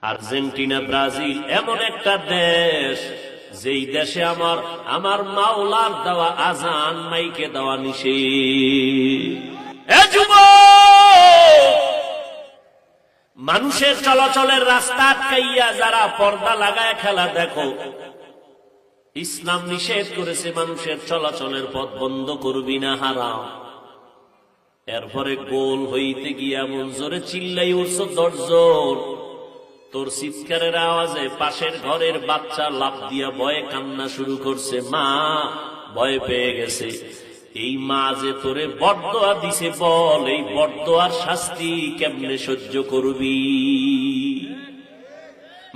Argentina, Brazil এমন একটা দেশ যেই দেশে আমার মাওলার দেওয়া আজান মাইকে দেওয়া নিষেধ। মানুষের চলাচলের রাস্তা আটকাইয়া যারা পর্দা লাগায় খেলা দেখো, ইসলাম নিষেধ করেছে মানুষের চলাচলের পথ বন্ধ করবি না, হারাম। এরপরে গোল হইতে গিয়া এমন জোরে চিল্লাই উঠছ 10 জন, তোর চিৎকারের আওয়াজে পাশের ঘরের বাচ্চা লাফ দিয়া ভয়ে কান্না শুরু করছে, মা ভয় পেয়ে গেছে। এই মা যে তোরে বরদোয়া দিছে, বল এই বরদোয়ার শাস্তি কেমনে সহ্য করবি?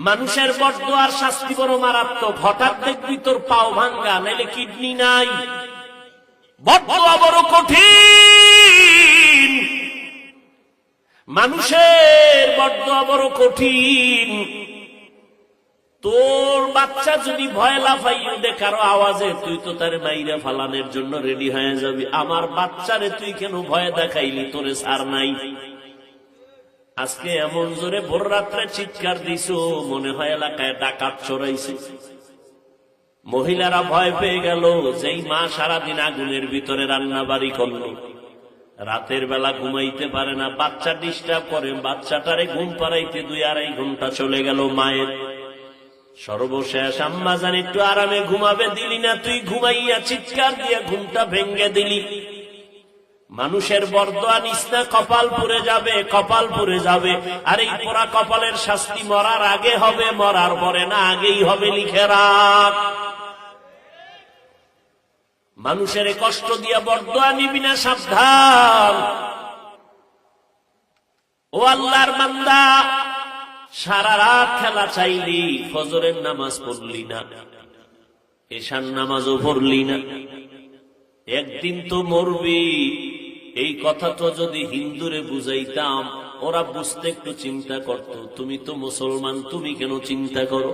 মানুষের বরদোয়ার শাস্তি বড় মারাত্মক। হঠাৎ দেখবি তোর পাও ভাঙ্গা, নাইলে কিডনি নাই। বরদোয়া বড় কঠিন, মানুষের বরদোয়া বড় কঠিন। তোর বাচ্চা যদি ভয় লাফাইও দে কারো আওয়াজে, তুই তো তার মাইরা ফালানোর জন্য রেডি হয়ে যাবি। আমার বাচ্চারে তুই কেন ভয় দেখাইলি? তোরে সার নাই। আজকে এমন জোরে ভোর রাত্রে চিৎকার দিছো, মনে হয় এলাকায় ডাকাত চড়াইছে। মহিলারা ভয় পেয়ে গেল। যেই মা সারাদিন আগুনের ভিতরে রান্না বাড়ি করলো, রাতের বেলা ঘুমাইতে পারে না, বাচ্চা ডিস্টার্ব করে, বাচ্চাটারে ঘুম পাড়াইতে 2-2.5 ঘন্টা চলে গেল মায়ের। সর্বশেষ আম্মা জান একটু আরামে ঘুমাবে, দিলি না তুই, ঘুমাইয়া চিৎকার দিয়া ঘুমটা ভেঙ্গে দিলি। মানুষের বরদোয়া নিস না, কপাল পুড়ে যাবে, কপাল পুড়ে যাবে। আর এই পোড়া কপালের শাস্তি মরার আগে হবে, মরার পরে না, আগেই হবে, লিখে রাখ। মানুষের কষ্ট দিয়া বরদোয়া নিবি না, সাবধান। ও আল্লাহর বান্দা, সারা রাত খেলা চাইলি, ফজরের নামাজ পড়লি না, এশার নামাজও পড়লি না, একদিন তো মরবি। এই কথা তো যদি হিন্দুরে বুঝাইতাম, ওরা বুঝতে একটু চিন্তা করত। তুমি তো মুসলমান, তুমি কেন চিন্তা করো?